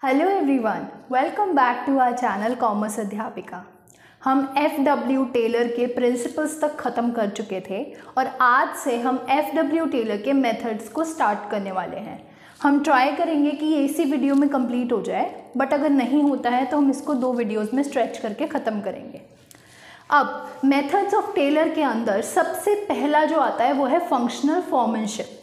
Hello everyone, welcome back to our channel commerce Adhyapika. हम FW Taylor के principles तक ख़त्म कर चुके थे और आज से हम FW टेलर के मेथड्स को स्टार्ट करने वाले हैं। हम ट्राई करेंगे कि ये इसी वीडियो में कंप्लीट हो जाए, बट अगर नहीं होता है तो हम इसको 2 वीडियोज़ में स्ट्रेच करके ख़त्म करेंगे। अब मेथड्स ऑफ टेलर के अंदर सबसे पहला जो आता है वो है फंक्शनल फॉर्मनशिप।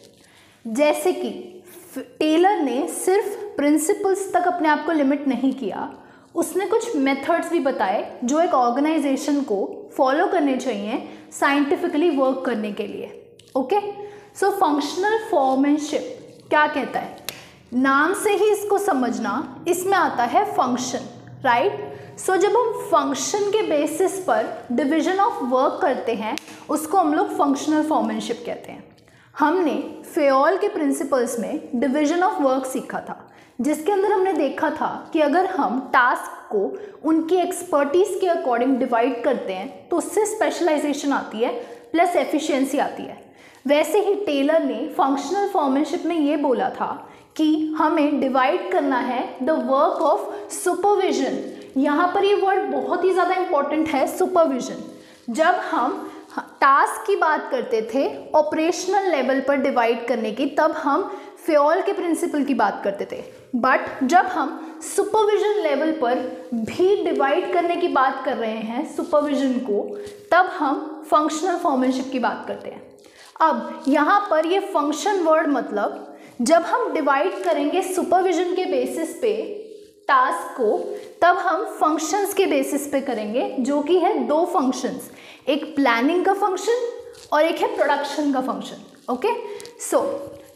जैसे कि टेलर ने सिर्फ प्रिंसिपल्स तक अपने आप को लिमिट नहीं किया, उसने कुछ मेथड्स भी बताए जो एक ऑर्गेनाइजेशन को फॉलो करने चाहिए साइंटिफिकली वर्क करने के लिए। ओके, सो फंक्शनल फॉर्मनशिप क्या कहता है? नाम से ही इसको समझना, इसमें आता है फंक्शन, राइट। सो जब हम फंक्शन के बेसिस पर डिवीजन ऑफ वर्क करते हैं उसको हम लोग फंक्शनल फॉर्मनशिप कहते हैं। हमने फेयोल के प्रिंसिपल्स में डिवीजन ऑफ वर्क सीखा था, जिसके अंदर हमने देखा था कि अगर हम टास्क को उनकी एक्सपर्टीज़ के अकॉर्डिंग डिवाइड करते हैं तो उससे स्पेशलाइजेशन आती है प्लस एफिशिएंसी आती है। वैसे ही टेलर ने फंक्शनल फॉर्मनशिप में ये बोला था कि हमें डिवाइड करना है द वर्क ऑफ सुपरविजन। यहाँ पर ये वर्ड बहुत ही ज़्यादा इंपॉर्टेंट है, सुपरविजन। जब हम टास्क की बात करते थे ऑपरेशनल लेवल पर डिवाइड करने की, तब हम फेयोल के प्रिंसिपल की बात करते थे, बट जब हम सुपरविजन लेवल पर भी डिवाइड करने की बात कर रहे हैं सुपरविजन को, तब हम फंक्शनल फॉर्मनशिप की बात करते हैं। अब यहाँ पर ये फंक्शन वर्ड मतलब जब हम डिवाइड करेंगे सुपरविजन के बेसिस पे टास्क को, तब हम फंक्शंस के बेसिस पे करेंगे, जो कि है 2 फंक्शंस, एक प्लानिंग का फंक्शन और एक है प्रोडक्शन का फंक्शन। ओके, सो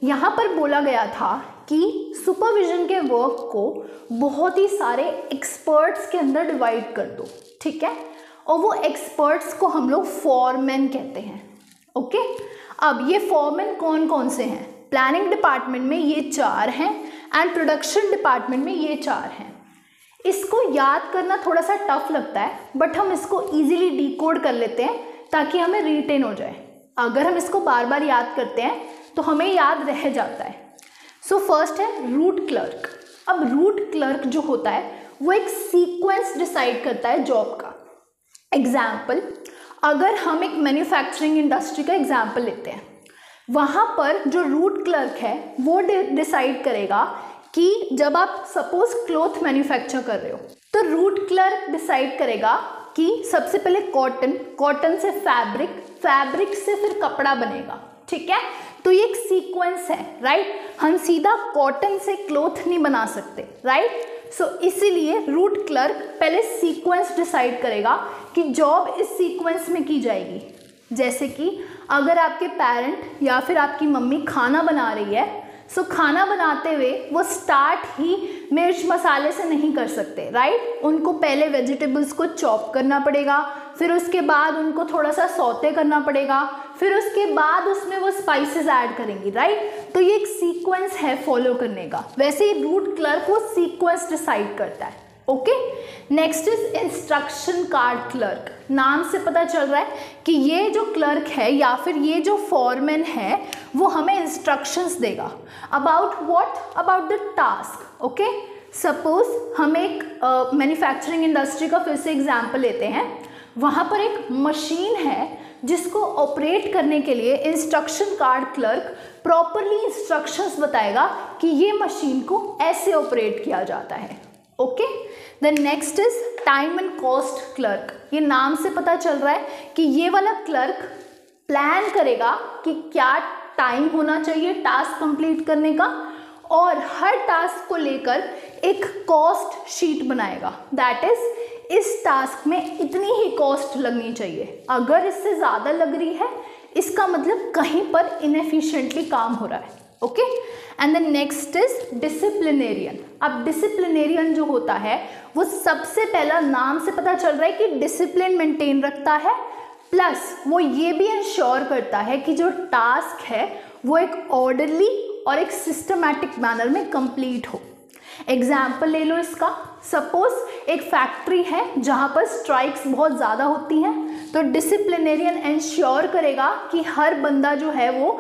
यहाँ पर बोला गया था कि सुपरविजन के वर्क को बहुत ही सारे एक्सपर्ट्स के अंदर डिवाइड कर दो, ठीक है, और वो एक्सपर्ट्स को हम लोग फॉरमैन कहते हैं। ओके, अब ये फॉरमैन कौन कौन से हैं? प्लानिंग डिपार्टमेंट में ये 4 हैं एंड प्रोडक्शन डिपार्टमेंट में ये 4 हैं। इसको याद करना थोड़ा सा टफ लगता है, बट हम इसको इजीली डिकोड कर लेते हैं ताकि हमें रिटेन हो जाए। अगर हम इसको बार बार याद करते हैं तो हमें याद रह जाता है। सो फर्स्ट है रूट क्लर्क। अब रूट क्लर्क जो होता है वो एक सीक्वेंस डिसाइड करता है जॉब का। एग्जाम्पल, अगर हम एक मैन्युफैक्चरिंग इंडस्ट्री का एग्जाम्पल लेते हैं, वहाँ पर जो रूट क्लर्क है वो डिसाइड करेगा कि जब आप सपोज क्लॉथ मैन्युफैक्चर कर रहे हो तो रूट क्लर्क डिसाइड करेगा कि सबसे पहले कॉटन से फैब्रिक से फिर कपड़ा बनेगा, ठीक है। तो ये एक सीक्वेंस है, राइट। हम सीधा कॉटन से क्लॉथ नहीं बना सकते, राइट। सो इसीलिए रूट क्लर्क पहले सीक्वेंस डिसाइड करेगा कि जॉब इस सीक्वेंस में की जाएगी। जैसे कि अगर आपके पेरेंट या फिर आपकी मम्मी खाना बना रही है, सो खाना बनाते हुए वो स्टार्ट ही मिर्च मसाले से नहीं कर सकते, राइट। उनको पहले वेजिटेबल्स को चॉप करना पड़ेगा, फिर उसके बाद उनको थोड़ा सा सौते करना पड़ेगा, फिर उसके बाद उसमें वो स्पाइसेस ऐड करेंगी, राइट। तो ये एक सीक्वेंस है फॉलो करने का। वैसे ही रूट क्लर्क वो सीक्वेंस डिसाइड करता है। Okay, next is instruction card clerk. नाम से पता चल रहा है कि ये जो क्लर्क है या फिर ये जो फॉरमैन है वो हमें इंस्ट्रक्शंस देगा about what, about the task. Okay, suppose हम एक मैन्युफैक्चरिंग इंडस्ट्री का फिर से एग्जांपल लेते हैं। वहाँ पर एक मशीन है जिसको ऑपरेट करने के लिए instruction card clerk properly instructions बताएगा कि ये मशीन को ऐसे ऑपरेट किया जाता है। Okay, the next is time and cost clerk. ये नाम से पता चल रहा है कि ये वाला क्लर्क प्लान करेगा कि क्या टाइम होना चाहिए टास्क कंप्लीट करने का, और हर टास्क को लेकर एक कॉस्ट शीट बनाएगा। दैट इज इस टास्क में इतनी ही कॉस्ट लगनी चाहिए, अगर इससे ज़्यादा लग रही है इसका मतलब कहीं पर इनएफिशिएंटली काम हो रहा है। Okay, and the next is disciplinarian. अब डिसिप्लिनेरियन जो होता है वो सबसे पहला नाम से पता चल रहा है कि डिसिप्लिन मेंटेन रखता है, प्लस वो ये भी इंश्योर करता है कि जो टास्क है वो एक ऑर्डरली और एक सिस्टमैटिक मैनर में कंप्लीट हो। एग्जाम्पल ले लो इसका। सपोज एक फैक्ट्री है जहाँ पर स्ट्राइक्स बहुत ज़्यादा होती हैं, तो डिसिप्लिनेरियन इंश्योर करेगा कि हर बंदा जो है वो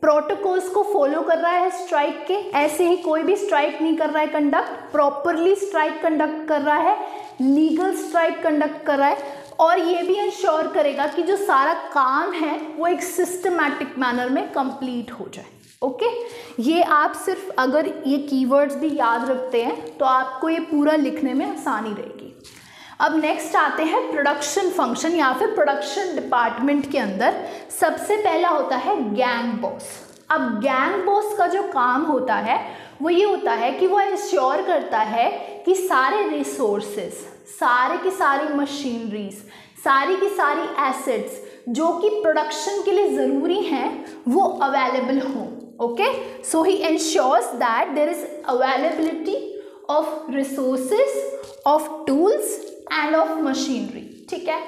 प्रोटोकॉल्स को फॉलो कर रहा है स्ट्राइक के, ऐसे ही कोई भी स्ट्राइक नहीं कर रहा है कंडक्ट, प्रॉपरली स्ट्राइक कंडक्ट कर रहा है, लीगल स्ट्राइक कंडक्ट कर रहा है, और ये भी इंश्योर करेगा कि जो सारा काम है वो एक सिस्टमैटिक मैनर में कंप्लीट हो जाए। ओके, ये आप सिर्फ अगर ये कीवर्ड्स भी याद रखते हैं तो आपको ये पूरा लिखने में आसानी रहेगी। अब नेक्स्ट आते हैं प्रोडक्शन फंक्शन या फिर प्रोडक्शन डिपार्टमेंट के अंदर सबसे पहला होता है गैंग बॉस। अब गैंग बॉस का जो काम होता है वो ये होता है कि वो इंश्योर करता है कि सारे रिसोर्सेज, सारे की सारी मशीनरीज, सारी की सारी एसेट्स जो कि प्रोडक्शन के लिए ज़रूरी हैं वो अवेलेबल हों। Okay, so he ensures that there is availability of resources, of tools and of machinery. ठीक है,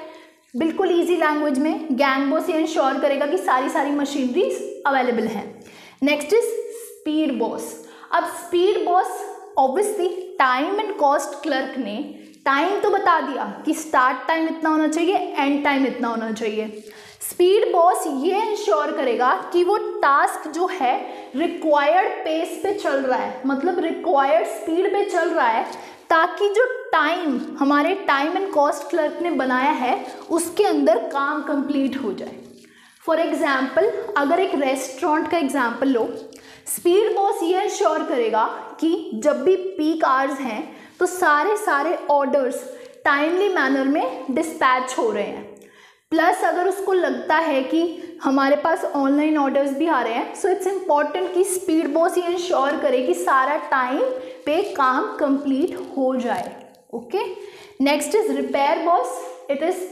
बिल्कुल इजी लैंग्वेज में गैंग बॉस ये इंश्योर करेगा कि सारी मशीनरीज अवेलेबल हैं। Next is speed boss. अब speed boss obviously time and cost clerk ने टाइम तो बता दिया कि स्टार्ट टाइम इतना होना चाहिए, एंड टाइम इतना होना चाहिए। स्पीड बॉस ये इंश्योर करेगा कि वो टास्क जो है रिक्वायर्ड पेस पे चल रहा है, मतलब रिक्वायर्ड स्पीड पे चल रहा है, ताकि जो टाइम हमारे टाइम एंड कॉस्ट क्लर्क ने बनाया है उसके अंदर काम कंप्लीट हो जाए। फॉर एग्जाम्पल, अगर एक रेस्टोरेंट का एग्जाम्पल लो, स्पीड बॉस ये इंश्योर करेगा कि जब भी पीक आवर्स हैं तो सारे ऑर्डर्स टाइमली मैनर में डिस्पैच हो रहे हैं। प्लस अगर उसको लगता है कि हमारे पास ऑनलाइन ऑर्डर्स भी आ रहे हैं, सो इट्स इम्पॉर्टेंट कि स्पीड बॉस ये इंश्योर करे कि सारा टाइम पे काम कंप्लीट हो जाए। Okay, next is repair boss. It is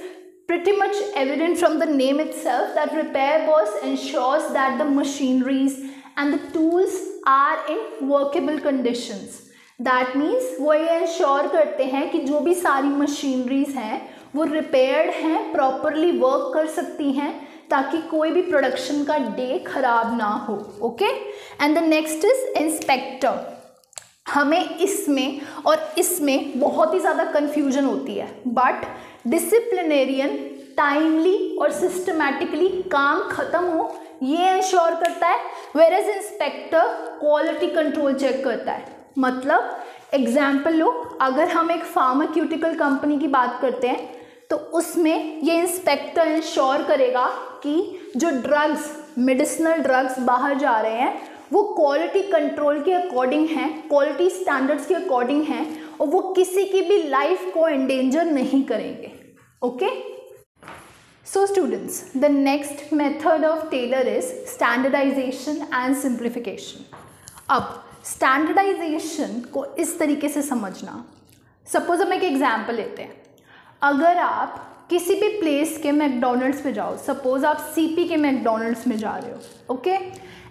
pretty much evident from the name itself that repair boss ensures that the machineries and the tools are in workable conditions. That means वो ये ensure करते हैं कि जो भी सारी machineries हैं वो रिपेयर्ड हैं, प्रॉपरली वर्क कर सकती हैं, ताकि कोई भी प्रोडक्शन का डे खराब ना हो। Okay, and the next is inspector. हमें इसमें और इसमें बहुत ही ज़्यादा कन्फ्यूजन होती है, बट डिसिप्लिनेरियन टाइमली और सिस्टमैटिकली काम खत्म हो ये इंश्योर करता है, whereas inspector quality control check करता है। मतलब एग्जाम्पल लो, अगर हम एक फार्मास्यूटिकल कंपनी की बात करते हैं तो उसमें ये इंस्पेक्टर इंश्योर करेगा कि जो ड्रग्स, मेडिसिनल ड्रग्स बाहर जा रहे हैं वो क्वालिटी कंट्रोल के अकॉर्डिंग हैं, क्वालिटी स्टैंडर्ड्स के अकॉर्डिंग हैं, और वो किसी की भी लाइफ को एंडेंजर नहीं करेंगे। Okay, so students, the next method of Taylor is standardisation and simplification. अब स्टैंडर्डाइजेशन को इस तरीके से समझना, सपोज हम एक एग्जाम्पल लेते हैं। अगर आप किसी भी प्लेस के मैकडोनल्ड्स पे जाओ, सपोज आप सीपी के मैकडोनल्ड्स में जा रहे हो, ओके,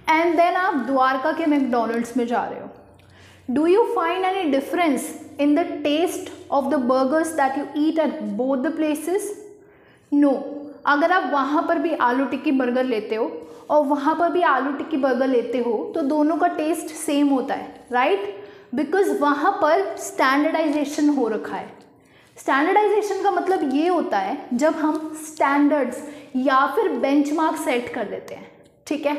एंड देन आप द्वारका के मैकडोनल्ड्स में जा रहे हो, do you find any difference in the taste of the burgers that you eat at both the places? No. अगर आप वहाँ पर भी आलू टिक्की बर्गर लेते हो और वहाँ पर भी आलू टिक्की बर्गर लेते हो तो दोनों का टेस्ट सेम होता है, राइट? बिकॉज वहाँ पर स्टैंडर्डाइजेशन हो रखा है। स्टैंडर्डाइजेशन का मतलब ये होता है जब हम स्टैंडर्ड्स या फिर बेंचमार्क सेट कर देते हैं, ठीक है?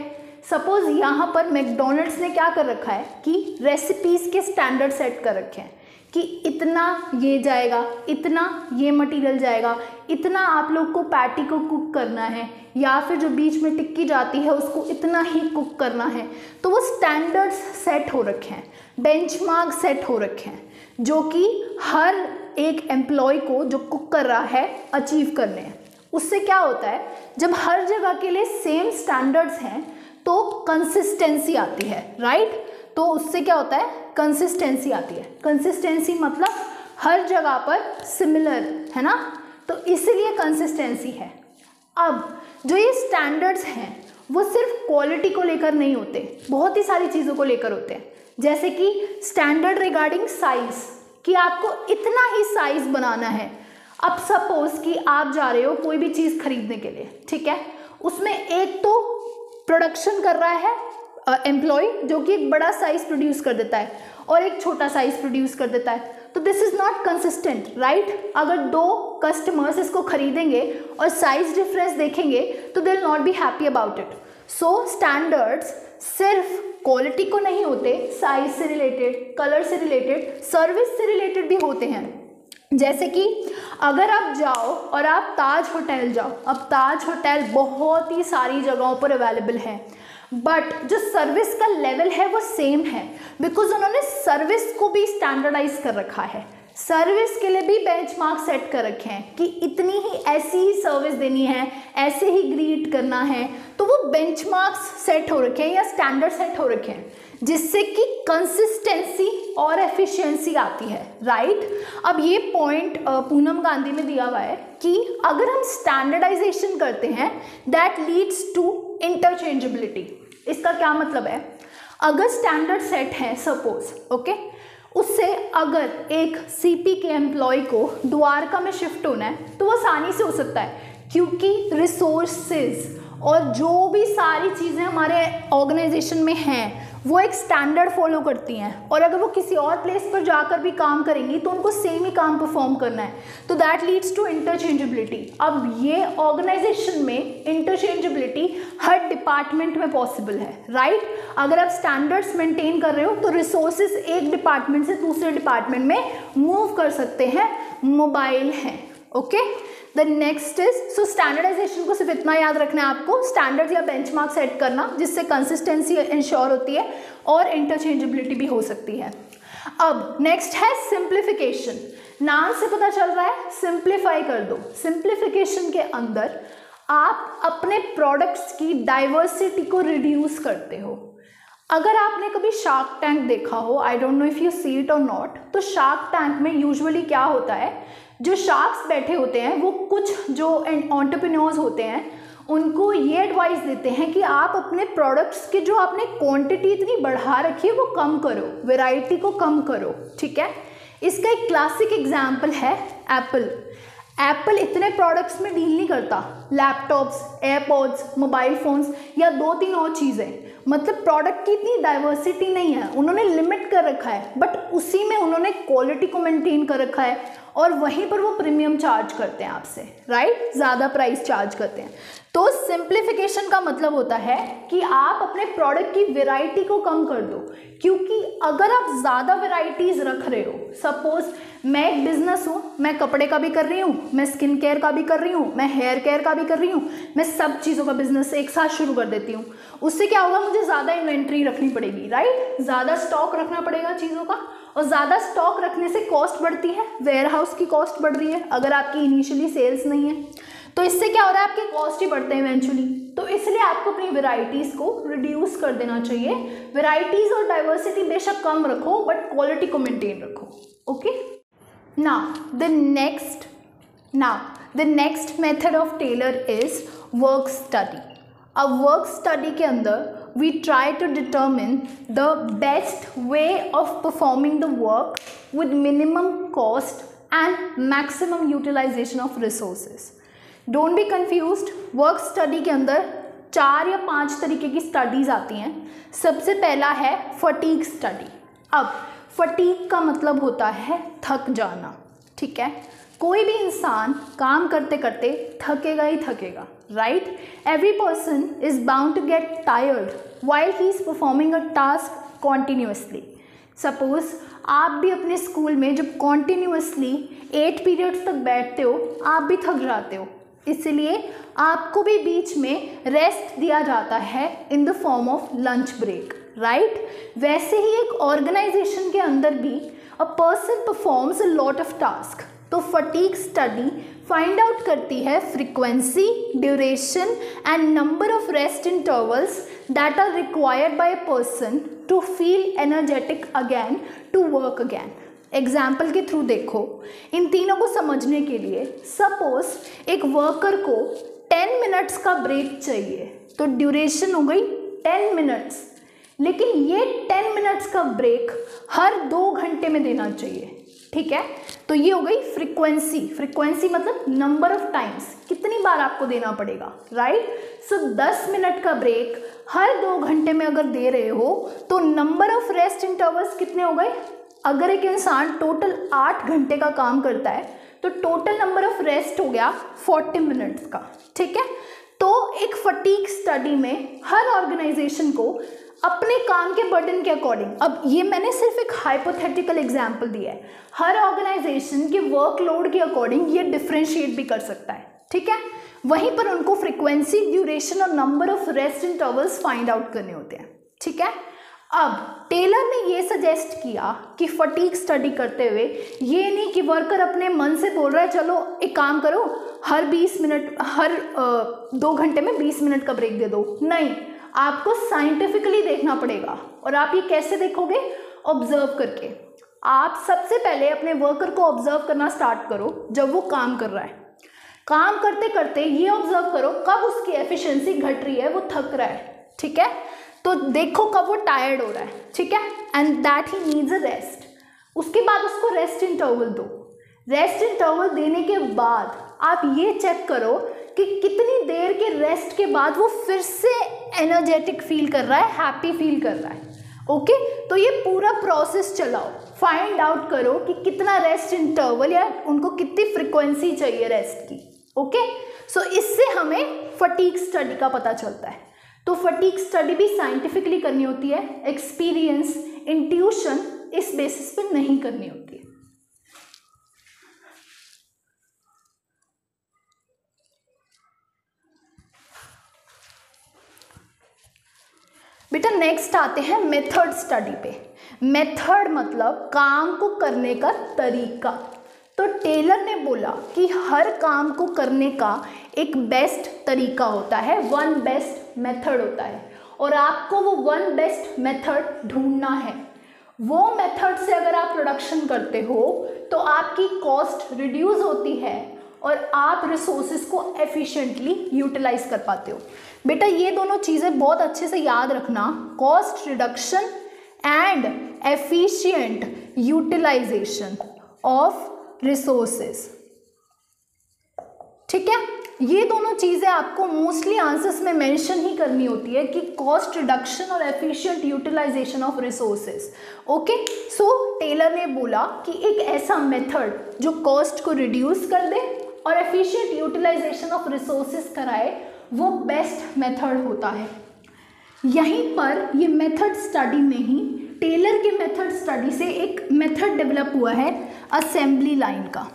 सपोज यहाँ पर मैकडोनल्ड्स ने क्या कर रखा है कि रेसिपीज़ के स्टैंडर्ड सेट कर रखे हैं कि इतना ये जाएगा, इतना ये मटेरियल जाएगा, इतना आप लोग को पैटी को कुक करना है, या फिर जो बीच में टिक्की जाती है उसको इतना ही कुक करना है। तो वो स्टैंडर्ड्स सेट हो रखे हैं, बेंचमार्क सेट हो रखे हैं, जो कि हर एक एम्प्लॉय को जो कुक कर रहा है अचीव करने हैं। उससे क्या होता है, जब हर जगह के लिए सेम स्टैंडर्ड्स हैं तो कंसिस्टेंसी आती है, राइट? तो उससे क्या होता है, कंसिस्टेंसी आती है। कंसिस्टेंसी मतलब हर जगह पर सिमिलर, है ना? तो इसीलिए कंसिस्टेंसी है। अब जो ये स्टैंडर्ड्स हैं वो सिर्फ क्वालिटी को लेकर नहीं होते, बहुत ही सारी चीज़ों को लेकर होते हैं। जैसे कि स्टैंडर्ड रिगार्डिंग साइज़, कि आपको इतना ही साइज़ बनाना है। अब सपोज कि आप जा रहे हो कोई भी चीज़ खरीदने के लिए, ठीक है? उसमें एक तो प्रोडक्शन कर रहा है एम्प्लॉय जो कि एक बड़ा साइज़ प्रोड्यूस कर देता है और एक छोटा साइज़ प्रोड्यूस कर देता है, तो this is not consistent, right? अगर दो कस्टमर्स इसको खरीदेंगे और साइज़ डिफरेंस देखेंगे तो they will not be happy about it. So standards सिर्फ क्वालिटी को नहीं होते, साइज से रिलेटेड, कलर से रिलेटेड, सर्विस से रिलेटेड भी होते हैं। जैसे कि अगर आप जाओ और आप ताज होटल जाओ, अब ताज होटल बहुत ही सारी जगहों पर अवेलेबल है, बट जो सर्विस का लेवल है वो सेम है, बिकॉज उन्होंने सर्विस को भी स्टैंडर्डाइज कर रखा है, सर्विस के लिए भी बेंचमार्क सेट कर रखे हैं कि इतनी ही ऐसी ही सर्विस देनी है, ऐसे ही ग्रीट करना है, तो वो बेंचमार्क्स सेट हो रखे हैं या स्टैंडर्ड सेट हो रखे हैं, जिससे कि कंसिस्टेंसी और एफिशिएंसी आती है, राइट। अब ये पॉइंट पूनम गांधी में दिया हुआ है कि अगर हम स्टैंडर्डाइजेशन करते हैं दैट लीड्स टू इंटरचेंजेबिलिटी। इसका क्या मतलब है, अगर स्टैंडर्ड सेट है सपोज, ओके, उससे अगर एक सीपी के एम्प्लॉय को द्वारका में शिफ्ट होना है तो वो आसानी से हो सकता है, क्योंकि रिसोर्सेज और जो भी सारी चीज़ें हमारे ऑर्गेनाइजेशन में हैं वो एक स्टैंडर्ड फॉलो करती हैं, और अगर वो किसी और प्लेस पर जाकर भी काम करेंगी तो उनको सेम ही काम परफॉर्म करना है, तो दैट लीड्स टू इंटरचेंजेबिलिटी। अब ये ऑर्गेनाइजेशन में इंटरचेंजेबिलिटी हर डिपार्टमेंट में पॉसिबल है, राइट। अगर आप स्टैंडर्ड्स मेंटेन कर रहे हो तो रिसोर्सेज एक डिपार्टमेंट से दूसरे डिपार्टमेंट में मूव कर सकते हैं, मोबाइल हैं, okay. The next is, so standardisation को सिर्फ इतना याद रखना है आपको, स्टैंडर्ड या बेंचमार्क सेट करना जिससे कंसिस्टेंसी इंश्योर होती है और इंटरचेंजेबिलिटी भी हो सकती है। अब नेक्स्ट है सिंप्लीफिकेशन। नाम से पता चल रहा है सिंप्लीफाई कर दो। सिंप्लीफिकेशन के अंदर आप अपने प्रोडक्ट्स की डाइवर्सिटी को रिड्यूस करते हो। अगर आपने कभी शार्क टैंक देखा हो, I don't know if you see it और नॉट, तो शार्क टैंक में यूजुअली क्या होता है, जो शार्क्स बैठे होते हैं वो कुछ जो एंटरप्रेन्योर्स होते हैं उनको ये एडवाइस देते हैं कि आप अपने प्रोडक्ट्स की जो आपने क्वांटिटी इतनी बढ़ा रखी है वो कम करो, वैरायटी को कम करो, ठीक है। इसका एक क्लासिक एग्जाम्पल है एप्पल। एप्पल इतने प्रोडक्ट्स में डील नहीं करता, लैपटॉप्स, एयरपॉड्स, मोबाइल फ़ोन्स या 2-3 और चीज़ें, मतलब प्रोडक्ट की इतनी डाइवर्सिटी नहीं है, उन्होंने लिमिट कर रखा है, बट उसी में उन्होंने क्वालिटी को मेंटेन कर रखा है और वहीं पर वो प्रीमियम चार्ज करते हैं आपसे, राइट, ज़्यादा प्राइस चार्ज करते हैं। तो सिंप्लीफिकेशन का मतलब होता है कि आप अपने प्रोडक्ट की वैरायटी को कम कर दो, क्योंकि अगर आप ज़्यादा वैरायटीज़ रख रहे हो, सपोज मैं एक बिजनेस हूँ, मैं कपड़े का भी कर रही हूँ, मैं स्किन केयर का भी कर रही हूँ, मैं हेयर केयर का भी कर रही हूँ, मैं सब चीज़ों का बिजनेस एक साथ शुरू कर देती हूँ, उससे क्या होगा, मुझे ज़्यादा इन्वेंट्री रखनी पड़ेगी, राइट, ज़्यादा स्टॉक रखना पड़ेगा चीज़ों का, और ज़्यादा स्टॉक रखने से कॉस्ट बढ़ती है, वेयर हाउस की कॉस्ट बढ़ रही है अगर आपकी इनिशियली सेल्स नहीं है, तो इससे क्या हो रहा है, आपके कॉस्ट ही बढ़ते हैं इवेंचुअली। तो इसलिए आपको अपनी वेराइटीज़ को रिड्यूस कर देना चाहिए। वेराइटीज़ और डाइवर्सिटी बेशक कम रखो, बट क्वालिटी को मेंटेन रखो, okay. Now the next method of Taylor is work study. अब वर्क स्टडी के अंदर we try to determine the best way of performing the work with minimum cost and maximum utilization of resources. Don't be confused, work study के अंदर 4 या 5 तरीके की studies आती हैं। सबसे पहला है फटीग स्टडी। अब फटीग का मतलब होता है थक जाना, ठीक है। कोई भी इंसान काम करते करते थकेगा ही थकेगा, right. Every person is bound to get tired while he is performing a task continuously. Suppose आप भी अपने स्कूल में जब कॉन्टीन्यूसली 8 पीरियड्स तक बैठते हो, आप भी थक जाते हो, इसलिए आपको भी बीच में रेस्ट दिया जाता है in the form of lunch break, right. वैसे ही एक ऑर्गेनाइजेशन के अंदर भी a person performs a lot of task, तो फटीग स्टडी फाइंड आउट करती है frequency, duration and number of rest intervals that are required by a person to feel energetic again to work again. Example के थ्रू देखो, इन तीनों को समझने के लिए सपोज एक वर्कर को 10 मिनट्स का ब्रेक चाहिए, तो ड्यूरेशन हो गई 10 मिनट्स, लेकिन ये 10 मिनट्स का ब्रेक हर 2 घंटे में देना चाहिए, ठीक है। तो ये हो गई फ्रीक्वेंसी। फ्रीक्वेंसी मतलब नंबर ऑफ टाइम्स, कितनी बार आपको देना पड़ेगा, राइट। सो 10 मिनट का ब्रेक हर 2 घंटे में अगर दे रहे हो तो नंबर ऑफ रेस्ट इंटरवल्स कितने हो गए। अगर एक इंसान टोटल 8 घंटे का काम करता है तो टोटल नंबर ऑफ रेस्ट हो गया 40 मिनट्स का, ठीक है। तो एक फटीग स्टडी में हर ऑर्गेनाइजेशन को अपने काम के बर्डन के अकॉर्डिंग, अब ये मैंने सिर्फ एक हाइपोथेटिकल एग्जांपल दिया है, हर ऑर्गेनाइजेशन के वर्कलोड के अकॉर्डिंग ये डिफरेंशिएट भी कर सकता है, ठीक है। वहीं पर उनको फ्रीक्वेंसी, ड्यूरेशन और number of rest intervals find out करने होते हैं, ठीक है। अब टेलर ने ये सजेस्ट किया कि फटीग स्टडी करते हुए ये नहीं कि वर्कर अपने मन से बोल रहा है चलो एक काम करो हर 20 मिनट, हर 2 घंटे में 20 मिनट का ब्रेक दे दो, नहीं, आपको साइंटिफिकली देखना पड़ेगा। और आप ये कैसे देखोगे? ऑब्जर्व करके। आप सबसे पहले अपने वर्कर को ऑब्जर्व करना स्टार्ट करो जब वो काम कर रहा है। काम करते करते ये ऑब्जर्व करो कब उसकी एफिशिएंसी घट रही है, वो थक रहा है, ठीक है। तो देखो कब वो टायर्ड हो रहा है, ठीक है, and that he needs a rest. उसके बाद उसको रेस्ट इंटरवल दो। रेस्ट इंटरवल देने के बाद आप ये चेक करो कि कितनी देर के रेस्ट के बाद वो फिर से एनर्जेटिक फील कर रहा है, हैप्पी फील कर रहा है, ओके। तो ये पूरा प्रोसेस चलाओ, फाइंड आउट करो कि कितना रेस्ट इंटरवल या उनको कितनी फ्रिक्वेंसी चाहिए रेस्ट की, ओके। सो इससे हमें फटीग स्टडी का पता चलता है। तो फटीग स्टडी भी साइंटिफिकली करनी होती है, एक्सपीरियंस, इंट्यूशन इस बेसिस पे नहीं करनी होती है। बेटा नेक्स्ट आते हैं मेथड स्टडी पे। मेथड मतलब काम को करने का तरीका। तो टेलर ने बोला कि हर काम को करने का एक बेस्ट तरीका होता है, वन बेस्ट मेथड होता है, और आपको वो वन बेस्ट मेथड ढूंढना है। वो मेथड से अगर आप प्रोडक्शन करते हो तो आपकी कॉस्ट रिड्यूस होती है और आप रिसोर्सेज को एफिशिएंटली यूटिलाइज कर पाते हो। बेटा ये दोनों चीज़ें बहुत अच्छे से याद रखना, cost reduction and efficient utilisation of resources, ठीक है। ये दोनों चीज़ें आपको मोस्टली आंसर्स में मेंशन ही करनी होती है कि कॉस्ट रिडक्शन और efficient utilisation of resources, okay. So Taylor ने बोला कि एक ऐसा मेथड जो कॉस्ट को रिड्यूस कर दे और एफिशिएंट यूटिलाइजेशन ऑफ रिसोर्सेज कराए, वो बेस्ट मेथड होता है। यहीं पर ये मेथड स्टडी में ही टेलर के मेथड स्टडी से एक मेथड डेवलप हुआ है असेंबली लाइन का।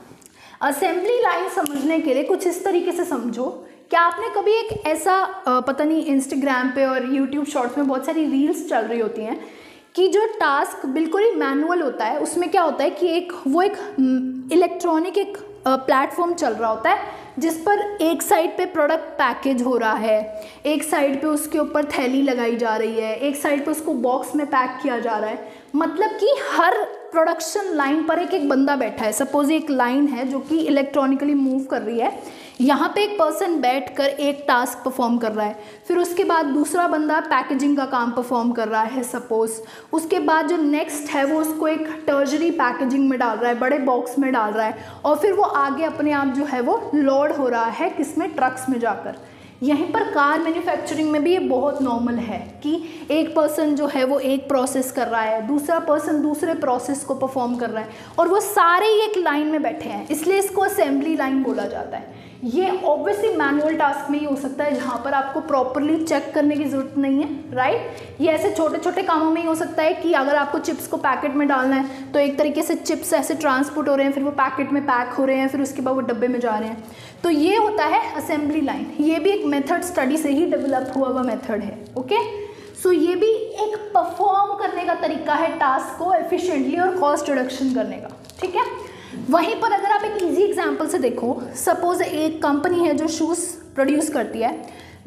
असेंबली लाइन समझने के लिए कुछ इस तरीके से समझो, क्या आपने कभी एक ऐसा पता नहीं इंस्टाग्राम पे और यूट्यूब शॉर्ट्स में बहुत सारी रील्स चल रही होती हैं कि जो टास्क बिल्कुल ही मैनुअल होता है, उसमें क्या होता है कि एक इलेक्ट्रॉनिक एक प्लेटफॉर्म चल रहा होता है जिस पर एक साइड पे प्रोडक्ट पैकेज हो रहा है, एक साइड पे उसके ऊपर थैली लगाई जा रही है, एक साइड पे उसको बॉक्स में पैक किया जा रहा है। मतलब कि हर प्रोडक्शन लाइन पर एक एक बंदा बैठा है। सपोज एक लाइन है जो कि इलेक्ट्रॉनिकली मूव कर रही है, यहाँ पे एक पर्सन बैठकर एक टास्क परफॉर्म कर रहा है, फिर उसके बाद दूसरा बंदा पैकेजिंग का काम परफॉर्म कर रहा है सपोज, उसके बाद जो नेक्स्ट है वो उसको एक टर्जरी पैकेजिंग में डाल रहा है, बड़े बॉक्स में डाल रहा है, और फिर वो आगे अपने आप जो है वो लोड हो रहा है किसमें, ट्रक्स में जाकर। यहीं पर कार मैन्युफैक्चरिंग में भी ये बहुत नॉर्मल है कि एक पर्सन जो है वो एक प्रोसेस कर रहा है, दूसरा पर्सन दूसरे प्रोसेस को परफॉर्म कर रहा है, और वो सारे ही एक लाइन में बैठे हैं, इसलिए इसको असेंबली लाइन बोला जाता है। ये ऑब्वियसली मैनुअल टास्क में ही हो सकता है जहाँ पर आपको प्रॉपरली चेक करने की ज़रूरत नहीं है, राइट। ये ऐसे छोटे छोटे कामों में ही हो सकता है कि अगर आपको चिप्स को पैकेट में डालना है तो एक तरीके से चिप्स ऐसे ट्रांसपोर्ट हो रहे हैं, फिर वो पैकेट में पैक हो रहे हैं, फिर उसके बाद वो डब्बे में जा रहे हैं, तो ये होता है असेंबली लाइन। ये भी एक मेथड स्टडी से ही डेवलप हुआ मेथड है, ओके। सो ये भी एक परफॉर्म करने का तरीका है टास्क को एफिशिएंटली और कॉस्ट रिडक्शन करने का, ठीक है। वहीं पर अगर आप एक इजी एग्जांपल से देखो, सपोज एक कंपनी है जो शूज़ प्रोड्यूस करती है,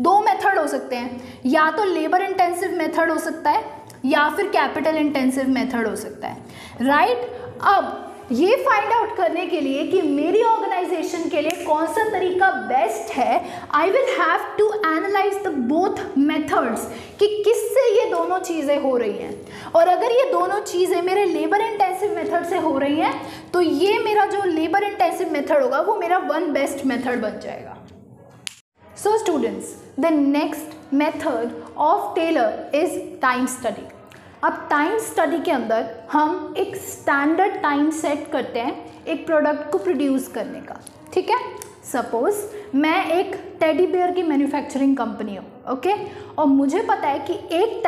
दो मेथड हो सकते हैं, या तो लेबर इंटेंसिव मेथड हो सकता है या फिर कैपिटल इंटेंसिव मेथड हो सकता है, राइट। अब ये फाइंड आउट करने के लिए कि मेरी ऑर्गेनाइजेशन के लिए कौन सा तरीका बेस्ट है, I will have to analyse the both methods कि किससे ये दोनों चीज़ें हो रही हैं, और अगर ये दोनों चीज़ें मेरे लेबर इंटेंसिव मेथड से हो रही हैं तो ये मेरा जो लेबर इंटेंसिव मेथड होगा वो मेरा वन बेस्ट मेथड बन जाएगा। So students, the next method of Taylor is time study. अब टाइम स्टडी के अंदर हम एक स्टैंडर्ड टाइम सेट करते हैं एक प्रोडक्ट को प्रोड्यूस करने का, ठीक है। सपोज मैं एक टेडी बियर की मैन्युफैक्चरिंग कंपनी हूँ, ओके, और मुझे पता है कि एक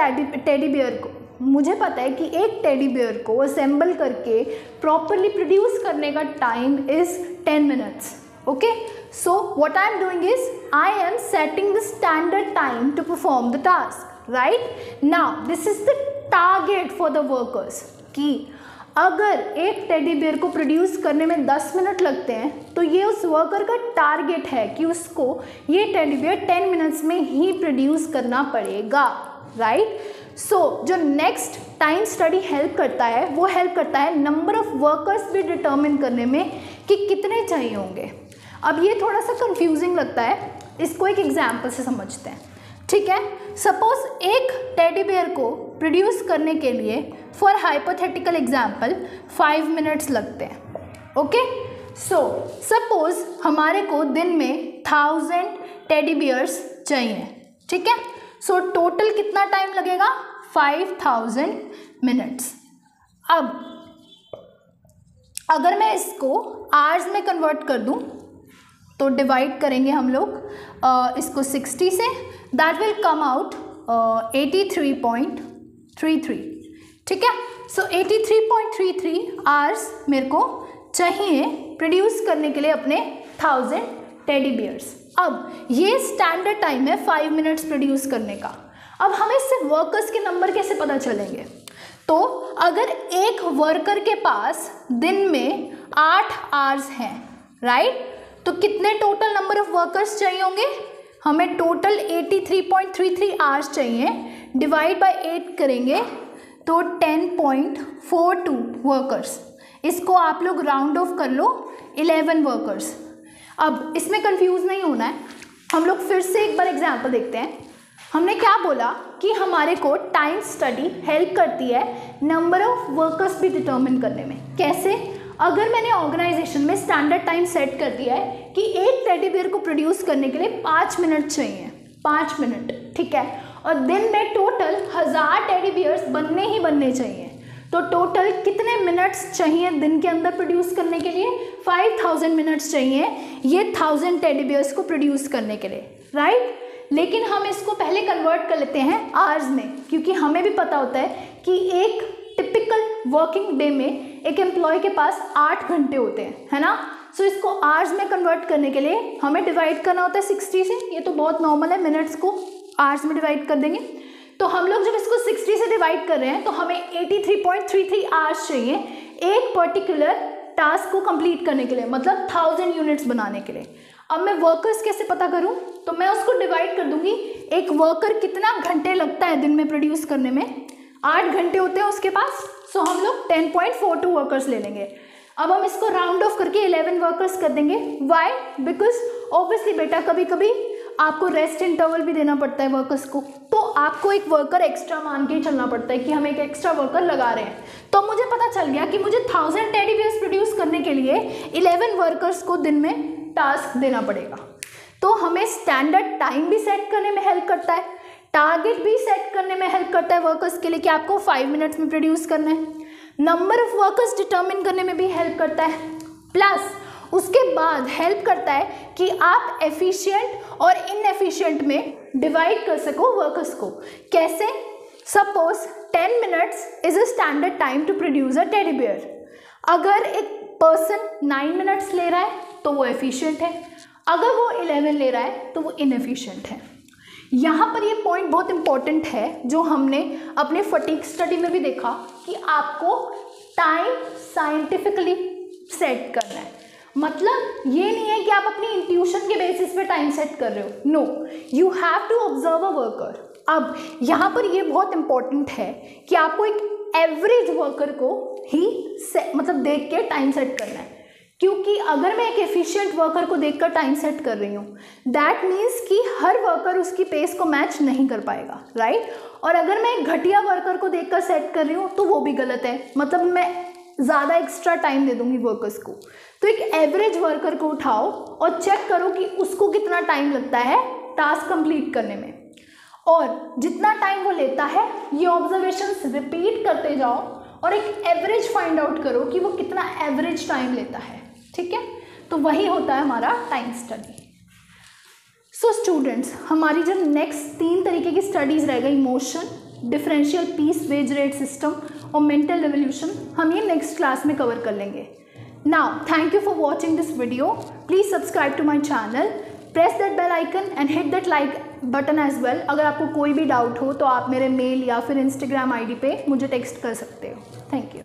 टेडी बियर को असेंबल करके प्रॉपरली प्रोड्यूस करने का time is 10 minutes, okay. So what I am doing is I am setting the standard time to perform the task, right. Now this is the target for the workers कि अगर एक teddy bear को produce करने में 10 minute लगते हैं तो ये उस वर्कर का टारगेट है कि उसको ये टेडी बियर 10 मिनट्स में ही प्रोड्यूस करना पड़ेगा, राइट। सो जो नेक्स्ट टाइम स्टडी हेल्प करता है वो हेल्प करता है नंबर ऑफ वर्कर्स भी डिटर्मिन करने में कि कितने चाहिए होंगे। अब ये थोड़ा सा कंफ्यूजिंग लगता है, इसको एक एग्जाम्पल से समझते हैं, ठीक है। सपोज एक टेडी बियर को प्रोड्यूस करने के लिए फॉर हाइपोथेटिकल एग्जाम्पल 5 मिनट्स लगते हैं, ओके। सो सपोज हमारे को दिन में 1000 टेडी बियर्स चाहिए, ठीक है। सो टोटल कितना टाइम लगेगा? 5000 मिनट्स। अब अगर मैं इसको आवर्स में कन्वर्ट कर दूं तो डिवाइड करेंगे हम लोग इसको 60 से, दैट विल कम आउट 83.33, ठीक है। सो 83.33 आवर्स मेरे को चाहिए प्रोड्यूस करने के लिए अपने 1000 टेडी बियर्स। अब ये स्टैंडर्ड टाइम है 5 मिनट्स प्रोड्यूस करने का। अब हमें इससे वर्कर्स के नंबर कैसे पता चलेंगे? तो अगर एक वर्कर के पास दिन में 8 आवर्स हैं, राइट, तो कितने टोटल नंबर ऑफ वर्कर्स चाहिए होंगे? हमें टोटल 83.33 आवर्स चाहिए, डिवाइड बाय 8 करेंगे तो 10.42 वर्कर्स। इसको आप लोग राउंड ऑफ कर लो 11 वर्कर्स। अब इसमें कंफ्यूज नहीं होना है, हम लोग फिर से एक बार एग्जांपल देखते हैं। हमने क्या बोला कि हमारे को टाइम स्टडी हेल्प करती है नंबर ऑफ वर्कर्स भी डिटर्मिन करने में। कैसे? अगर मैंने ऑर्गेनाइजेशन में स्टैंडर्ड टाइम सेट कर दिया है कि एक टेडी बियर को प्रोड्यूस करने के लिए 5 मिनट चाहिए, 5 मिनट, ठीक है, और दिन में टोटल 1000 टेडी बियर्स बनने ही बनने चाहिए, तो टोटल कितने मिनट्स चाहिए दिन के अंदर प्रोड्यूस करने के लिए? 5000 मिनट्स चाहिए ये 1000 टेडी बियर्स को प्रोड्यूस करने के लिए, राइट। लेकिन हम इसको पहले कन्वर्ट कर लेते हैं आवर्स में, क्योंकि हमें भी पता होता है कि एक टिपिकल वर्किंग डे में एक एम्प्लॉय के पास 8 घंटे होते हैं, है ना। सो इसको आवर्स में कन्वर्ट करने के लिए हमें डिवाइड करना होता है 60 से। ये तो बहुत नॉर्मल है, मिनट्स को आवर्स में डिवाइड कर देंगे। तो हम लोग जब इसको 60 से डिवाइड कर रहे हैं तो हमें 83.33 आवर्स चाहिए एक पर्टिकुलर टास्क को कंप्लीट करने के लिए, मतलब 1000 यूनिट्स बनाने के लिए। अब मैं वर्कर्स कैसे पता करूं? तो मैं उसको डिवाइड कर दूंगी, एक वर्कर कितना घंटे लगता है दिन में प्रोड्यूस करने में? 8 घंटे होते हैं उसके पास। सो हम लोग 10.42 वर्कर्स ले लेंगे। अब हम इसको राउंड ऑफ करके 11 वर्कर्स कर देंगे। वाई? बिकॉज ऑब्वियसली बेटा कभी कभी आपको रेस्ट इंटरवल भी देना पड़ता है वर्कर्स को, तो आपको एक वर्कर एक्स्ट्रा मान के ही चलना पड़ता है कि हम एक एक्स्ट्रा वर्कर लगा रहे हैं। तो मुझे पता चल गया कि मुझे 1000 टेडी बियर्स प्रोड्यूस करने के लिए 11 वर्कर्स को दिन में टास्क देना पड़ेगा। तो हमें स्टैंडर्ड टाइम भी सेट करने में हेल्प करता है, टारगेट भी सेट करने में हेल्प करता है वर्कर्स के लिए कि आपको 5 मिनट्स में प्रोड्यूस करना है, नंबर ऑफ वर्कर्स डिटर्मिन करने में भी हेल्प करता है, प्लस उसके बाद हेल्प करता है कि आप एफिशिएंट और इनएफिशिएंट में डिवाइड कर सको वर्कर्स को। कैसे? Suppose 10 minutes is a standard time to produce a teddy bear. अगर एक पर्सन 9 मिनट्स ले रहा है तो वो एफिशिएंट है, अगर वो 11 ले रहा है तो वो इनएफिशिएंट है। यहाँ पर ये पॉइंट बहुत इंपॉर्टेंट है जो हमने अपने फटीग स्टडी में भी देखा कि आपको टाइम साइंटिफिकली सेट करना है। मतलब ये नहीं है कि आप अपनी इंट्यूशन के बेसिस पे टाइम सेट कर रहे हो, no, you have to observe a worker. अब यहाँ पर ये बहुत इंपॉर्टेंट है कि आपको एक एवरेज वर्कर को ही मतलब देख के टाइम सेट करना है, क्योंकि अगर मैं एक एफिशिएंट वर्कर को देखकर टाइम सेट कर रही हूँ दैट मीन्स कि हर वर्कर उसकी पेस को मैच नहीं कर पाएगा, राइट। और अगर मैं एक घटिया वर्कर को देखकर सेट कर रही हूँ तो वो भी गलत है, मतलब मैं ज़्यादा एक्स्ट्रा टाइम दे दूंगी वर्कर्स को। तो एक एवरेज वर्कर को उठाओ और चेक करो कि उसको कितना टाइम लगता है टास्क कंप्लीट करने में, और जितना टाइम वो लेता है ये ऑब्जर्वेशंस रिपीट करते जाओ और एक एवरेज फाइंड आउट करो कि वो कितना एवरेज टाइम लेता है, ठीक है। तो वही होता है हमारा टाइम स्टडी। सो स्टूडेंट्स, हमारी जो नेक्स्ट 3 तरीके की स्टडीज़ रह गई, motion, differential piece wage rate system और मेंटल रिवोल्यूशन, हम ये नेक्स्ट क्लास में कवर कर लेंगे। Now thank you for watching this video. Please subscribe to my channel, press that bell icon and hit that like button as well. अगर आपको कोई भी डाउट हो तो आप मेरे मेल या फिर इंस्टाग्राम आईडी पे मुझे टेक्स्ट कर सकते हो। Thank you.